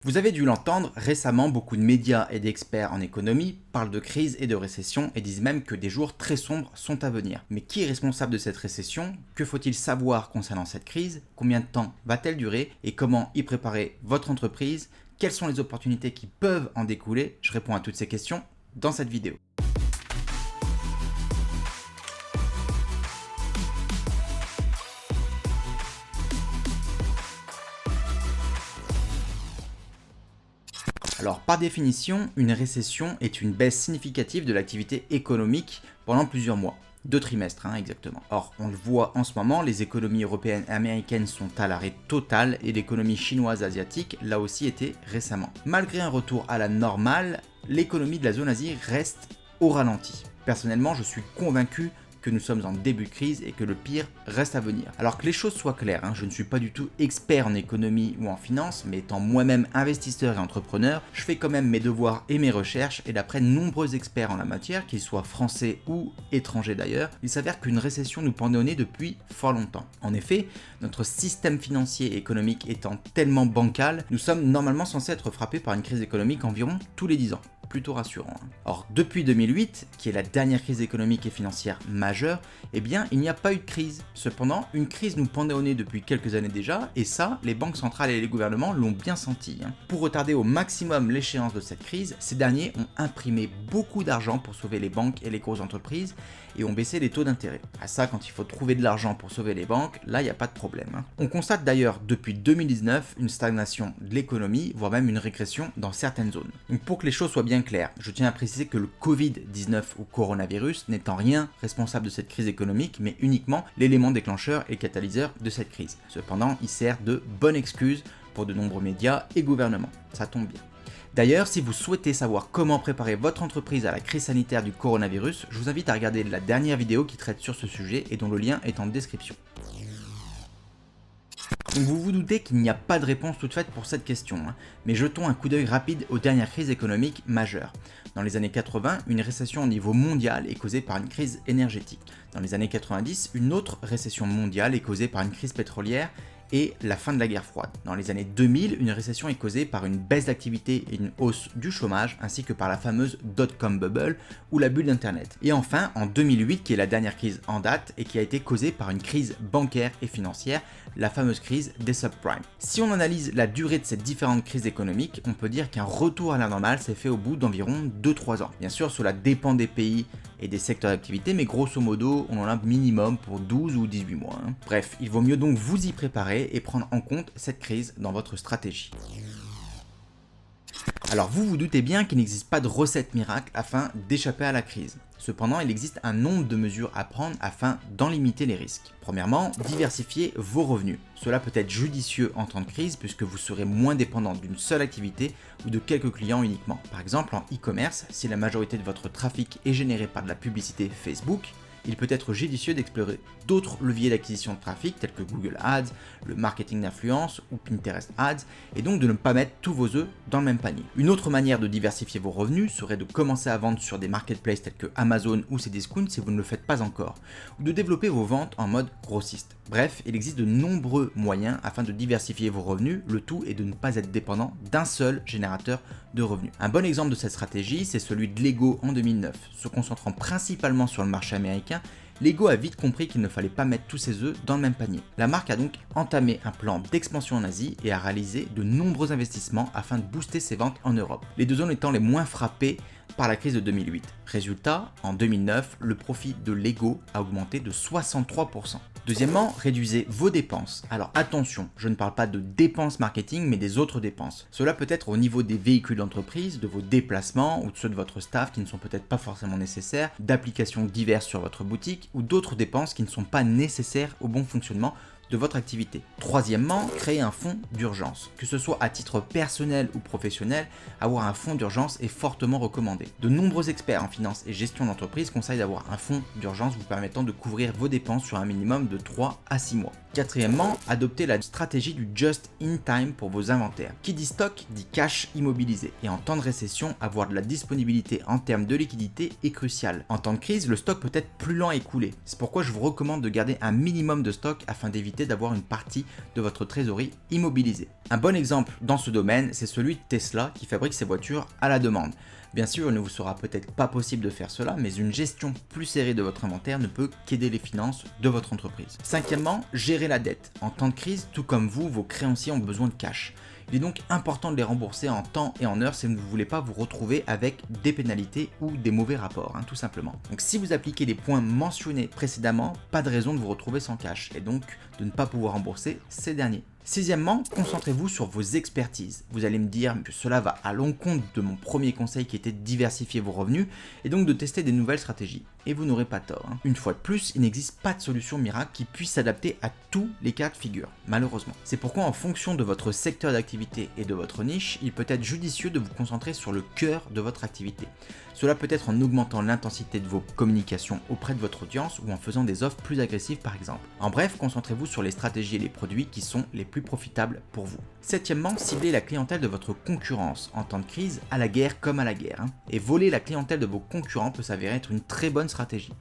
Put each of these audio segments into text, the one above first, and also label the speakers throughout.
Speaker 1: Vous avez dû l'entendre, récemment beaucoup de médias et d'experts en économie parlent de crise et de récession et disent même que des jours très sombres sont à venir. Mais qui est responsable de cette récession? Que faut-il savoir concernant cette crise? Combien de temps va-t-elle durer? Et comment y préparer votre entreprise? Quelles sont les opportunités qui peuvent en découler? Je réponds à toutes ces questions dans cette vidéo. Alors, par définition, une récession est une baisse significative de l'activité économique pendant plusieurs mois. 2 trimestres, exactement. Or, on le voit en ce moment, les économies européennes et américaines sont à l'arrêt total et l'économie chinoise asiatique l'a aussi été récemment. Malgré un retour à la normale, l'économie de la zone Asie reste au ralenti. Personnellement, je suis convaincu que nous sommes en début de crise et que le pire reste à venir. Alors que les choses soient claires, je ne suis pas du tout expert en économie ou en finance, mais étant moi-même investisseur et entrepreneur, je fais quand même mes devoirs et mes recherches, et d'après de nombreux experts en la matière, qu'ils soient français ou étrangers d'ailleurs, il s'avère qu'une récession nous pendait au nez depuis fort longtemps. En effet, notre système financier et économique étant tellement bancal, nous sommes normalement censés être frappés par une crise économique environ tous les 10 ans. Plutôt rassurant. Or, depuis 2008, qui est la dernière crise économique et financière majeure, eh bien, il n'y a pas eu de crise. Cependant, une crise nous pendait au nez depuis quelques années déjà, et ça, les banques centrales et les gouvernements l'ont bien senti. Pour retarder au maximum l'échéance de cette crise, ces derniers ont imprimé beaucoup d'argent pour sauver les banques et les grosses entreprises, et ont baissé les taux d'intérêt. À ça, quand il faut trouver de l'argent pour sauver les banques, là, il n'y a pas de problème. On constate d'ailleurs depuis 2019 une stagnation de l'économie, voire même une régression dans certaines zones. Donc, pour que les choses soient bien claires, je tiens à préciser que le Covid-19 ou coronavirus n'est en rien responsable de cette crise économique, mais uniquement l'élément déclencheur et catalyseur de cette crise. Cependant, il sert de bonne excuse pour de nombreux médias et gouvernements. Ça tombe bien. D'ailleurs, si vous souhaitez savoir comment préparer votre entreprise à la crise sanitaire du coronavirus, je vous invite à regarder la dernière vidéo qui traite sur ce sujet et dont le lien est en description. Donc vous vous doutez qu'il n'y a pas de réponse toute faite pour cette question, mais jetons un coup d'œil rapide aux dernières crises économiques majeures. Dans les années 80, une récession au niveau mondial est causée par une crise énergétique. Dans les années 90, une autre récession mondiale est causée par une crise pétrolière et la fin de la guerre froide. Dans les années 2000, une récession est causée par une baisse d'activité et une hausse du chômage, ainsi que par la fameuse dot-com bubble ou la bulle d'internet. Et enfin, en 2008, qui est la dernière crise en date et qui a été causée par une crise bancaire et financière, la fameuse crise des subprimes. Si on analyse la durée de ces différentes crises économiques, on peut dire qu'un retour à la normale s'est fait au bout d'environ 2-3 ans. Bien sûr, cela dépend des pays et des secteurs d'activité, mais grosso modo, on en a minimum pour 12 ou 18 mois. Bref, il vaut mieux donc vous y préparer et prendre en compte cette crise dans votre stratégie. Alors vous vous doutez bien qu'il n'existe pas de recette miracle afin d'échapper à la crise. Cependant, il existe un nombre de mesures à prendre afin d'en limiter les risques. Premièrement, diversifier vos revenus. Cela peut être judicieux en temps de crise puisque vous serez moins dépendant d'une seule activité ou de quelques clients uniquement. Par exemple, en e-commerce, si la majorité de votre trafic est généré par de la publicité Facebook, il peut être judicieux d'explorer d'autres leviers d'acquisition de trafic tels que Google Ads, le marketing d'influence ou Pinterest Ads, et donc de ne pas mettre tous vos œufs dans le même panier. Une autre manière de diversifier vos revenus serait de commencer à vendre sur des marketplaces tels que Amazon ou Cdiscount si vous ne le faites pas encore, ou de développer vos ventes en mode grossiste. Bref, il existe de nombreux moyens afin de diversifier vos revenus, le tout est de ne pas être dépendant d'un seul générateur de revenus. Un bon exemple de cette stratégie, c'est celui de Lego en 2009. Se concentrant principalement sur le marché américain, Lego a vite compris qu'il ne fallait pas mettre tous ses œufs dans le même panier. La marque a donc entamé un plan d'expansion en Asie et a réalisé de nombreux investissements afin de booster ses ventes en Europe, les deux zones étant les moins frappées par la crise de 2008. Résultat, en 2009, le profit de Lego a augmenté de 63%. Deuxièmement, réduisez vos dépenses. Alors attention, je ne parle pas de dépenses marketing, mais des autres dépenses. Cela peut être au niveau des véhicules d'entreprise, de vos déplacements ou de ceux de votre staff qui ne sont peut-être pas forcément nécessaires, d'applications diverses sur votre boutique ou d'autres dépenses qui ne sont pas nécessaires au bon fonctionnement de votre activité. Troisièmement, créer un fonds d'urgence. Que ce soit à titre personnel ou professionnel, avoir un fonds d'urgence est fortement recommandé. De nombreux experts en finance et gestion d'entreprise conseillent d'avoir un fonds d'urgence vous permettant de couvrir vos dépenses sur un minimum de 3 à 6 mois. Quatrièmement, adoptez la stratégie du just in time pour vos inventaires. Qui dit stock dit cash immobilisé. Et en temps de récession, avoir de la disponibilité en termes de liquidité est crucial. En temps de crise, le stock peut être plus lent à écouler. C'est pourquoi je vous recommande de garder un minimum de stock afin d'éviter possibilité d'avoir une partie de votre trésorerie immobilisée. Un bon exemple dans ce domaine, c'est celui de Tesla qui fabrique ses voitures à la demande. Bien sûr, il ne vous sera peut-être pas possible de faire cela, mais une gestion plus serrée de votre inventaire ne peut qu'aider les finances de votre entreprise. Cinquièmement, gérer la dette. En temps de crise, tout comme vous, vos créanciers ont besoin de cash. Il est donc important de les rembourser en temps et en heure si vous ne voulez pas vous retrouver avec des pénalités ou des mauvais rapports, tout simplement. Donc si vous appliquez les points mentionnés précédemment, pas de raison de vous retrouver sans cash et donc de ne pas pouvoir rembourser ces derniers. Sixièmement, concentrez-vous sur vos expertises. Vous allez me dire que cela va à l'encontre de mon premier conseil qui était de diversifier vos revenus et donc de tester des nouvelles stratégies. Et vous n'aurez pas tort. Une fois de plus, il n'existe pas de solution miracle qui puisse s'adapter à tous les cas de figure, malheureusement. C'est pourquoi en fonction de votre secteur d'activité et de votre niche, il peut être judicieux de vous concentrer sur le cœur de votre activité. Cela peut être en augmentant l'intensité de vos communications auprès de votre audience ou en faisant des offres plus agressives par exemple. En bref, concentrez-vous sur les stratégies et les produits qui sont les plus profitables pour vous. Septièmement, ciblez la clientèle de votre concurrence en temps de crise, à la guerre comme à la guerre. Et voler la clientèle de vos concurrents peut s'avérer être une très bonne stratégie.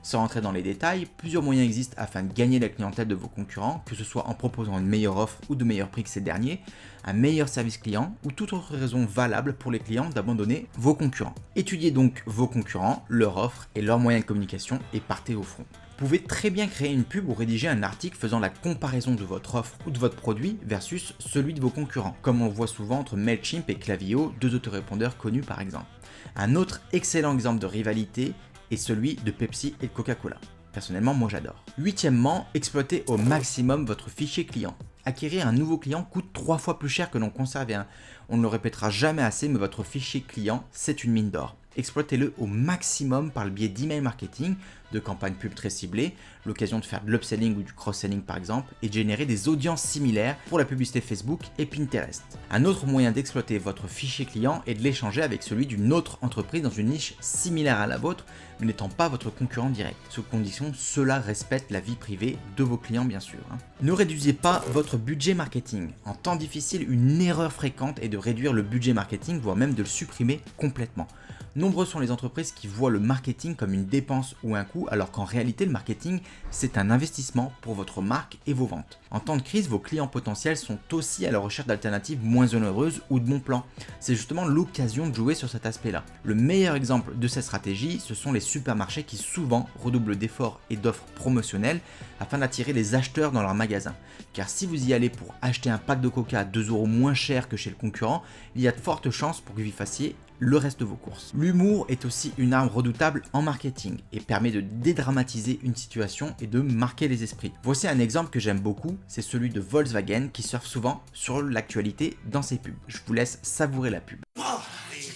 Speaker 1: Sans rentrer dans les détails, plusieurs moyens existent afin de gagner la clientèle de vos concurrents, que ce soit en proposant une meilleure offre ou de meilleurs prix que ces derniers, un meilleur service client ou toute autre raison valable pour les clients d'abandonner vos concurrents. Étudiez donc vos concurrents, leur offre et leurs moyens de communication et partez au front. Vous pouvez très bien créer une pub ou rédiger un article faisant la comparaison de votre offre ou de votre produit versus celui de vos concurrents, comme on le voit souvent entre Mailchimp et Klaviyo, deux autorépondeurs connus par exemple. Un autre excellent exemple de rivalité est celui de Pepsi et de Coca-Cola. Personnellement, moi j'adore. Huitièmement, exploitez au maximum votre fichier client. Acquérir un nouveau client coûte 3 fois plus cher que d'en conserver un. On ne le répétera jamais assez, mais votre fichier client, c'est une mine d'or. Exploitez-le au maximum par le biais d'email marketing, de campagnes pub très ciblées, l'occasion de faire de l'upselling ou du cross-selling par exemple, et de générer des audiences similaires pour la publicité Facebook et Pinterest. Un autre moyen d'exploiter votre fichier client est de l'échanger avec celui d'une autre entreprise dans une niche similaire à la vôtre, mais n'étant pas votre concurrent direct. Sous condition, cela respecte la vie privée de vos clients bien sûr. Ne réduisez pas votre budget marketing. En temps difficile, une erreur fréquente est de réduire le budget marketing, voire même de le supprimer complètement. Nombreuses sont les entreprises qui voient le marketing comme une dépense ou un coût, alors qu'en réalité le marketing c'est un investissement pour votre marque et vos ventes. En temps de crise, vos clients potentiels sont aussi à la recherche d'alternatives moins onéreuses ou de bons plans. C'est justement l'occasion de jouer sur cet aspect-là. Le meilleur exemple de cette stratégie, ce sont les supermarchés qui souvent redoublent d'efforts et d'offres promotionnelles afin d'attirer les acheteurs dans leurs magasins. Car si vous y allez pour acheter un pack de coca à 2 € moins cher que chez le concurrent, il y a de fortes chances pour que vous y fassiez le reste de vos courses. L'humour est aussi une arme redoutable en marketing et permet de dédramatiser une situation et de marquer les esprits. Voici un exemple que j'aime beaucoup, c'est celui de Volkswagen qui surfe souvent sur l'actualité dans ses pubs. Je vous laisse savourer la pub.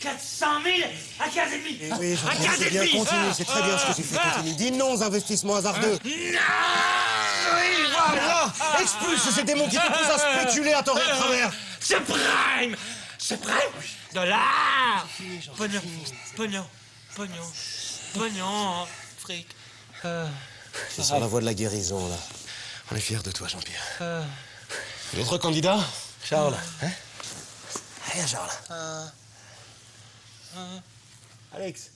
Speaker 2: 400 000 à 15,5.
Speaker 3: Eh oui, j'entends, c'est bien, continue, c'est très bien ce que tu fais, continue. Dis non aux investissements hasardeux. Oui, voilà. Expulse ces démons qui te poussent à spéculer à tort et à travers.
Speaker 2: C'est prime. C'est prime. Dollars. Pognon, pognon, pognon, pognon, fric.
Speaker 3: C'est sur la voie de la guérison, là. On est fiers de toi, Jean-Pierre. L'autre candidat, Charles. Hein? Allez, Charles. Alex.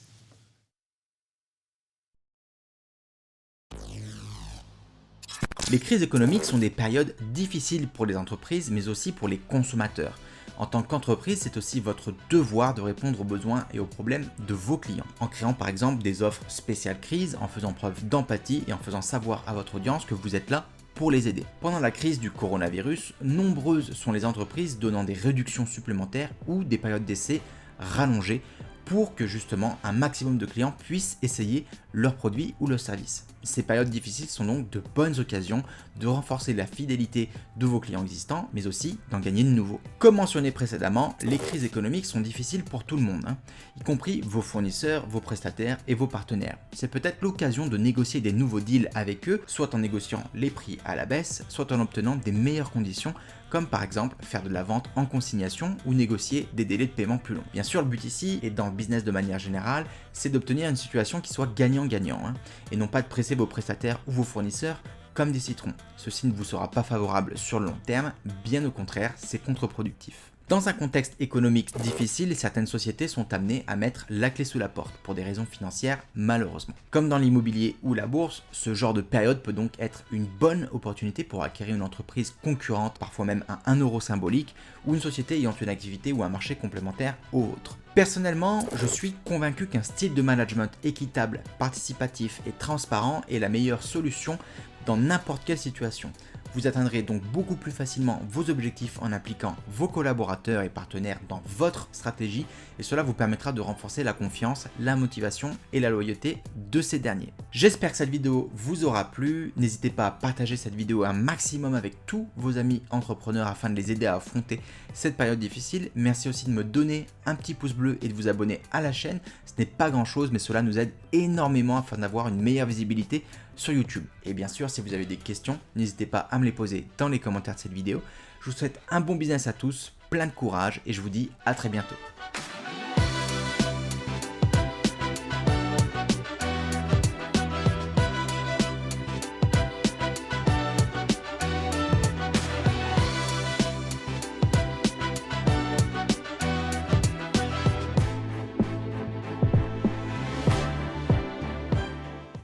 Speaker 1: Les crises économiques sont des périodes difficiles pour les entreprises, mais aussi pour les consommateurs. En tant qu'entreprise, c'est aussi votre devoir de répondre aux besoins et aux problèmes de vos clients, en créant par exemple des offres spéciales crise, en faisant preuve d'empathie et en faisant savoir à votre audience que vous êtes là pour les aider. Pendant la crise du coronavirus, nombreuses sont les entreprises donnant des réductions supplémentaires ou des périodes d'essai rallongées pour que justement un maximum de clients puissent essayer leurs produits ou leurs services. Ces périodes difficiles sont donc de bonnes occasions de renforcer la fidélité de vos clients existants, mais aussi d'en gagner de nouveaux. Comme mentionné précédemment, les crises économiques sont difficiles pour tout le monde, y compris vos fournisseurs, vos prestataires et vos partenaires. C'est peut-être l'occasion de négocier des nouveaux deals avec eux, soit en négociant les prix à la baisse, soit en obtenant des meilleures conditions, comme par exemple faire de la vente en consignation ou négocier des délais de paiement plus longs. Bien sûr, le but ici, et dans le business de manière générale, c'est d'obtenir une situation qui soit gagnant-gagnant, et non pas de presser vos prestataires ou vos fournisseurs comme des citrons. Ceci ne vous sera pas favorable sur le long terme, bien au contraire, c'est contre-productif. Dans un contexte économique difficile, certaines sociétés sont amenées à mettre la clé sous la porte pour des raisons financières malheureusement. Comme dans l'immobilier ou la bourse, ce genre de période peut donc être une bonne opportunité pour acquérir une entreprise concurrente, parfois même à 1 euro symbolique, ou une société ayant une activité ou un marché complémentaire au vôtre. Personnellement, je suis convaincu qu'un style de management équitable, participatif et transparent est la meilleure solution dans n'importe quelle situation. Vous atteindrez donc beaucoup plus facilement vos objectifs en impliquant vos collaborateurs et partenaires dans votre stratégie et cela vous permettra de renforcer la confiance, la motivation et la loyauté de ces derniers. J'espère que cette vidéo vous aura plu. N'hésitez pas à partager cette vidéo un maximum avec tous vos amis entrepreneurs afin de les aider à affronter cette période difficile. Merci aussi de me donner un petit pouce bleu et de vous abonner à la chaîne. Ce n'est pas grand chose mais cela nous aide énormément afin d'avoir une meilleure visibilité sur YouTube. Et bien sûr, si vous avez des questions, n'hésitez pas à me les poser dans les commentaires de cette vidéo. Je vous souhaite un bon business à tous, plein de courage et je vous dis à très bientôt.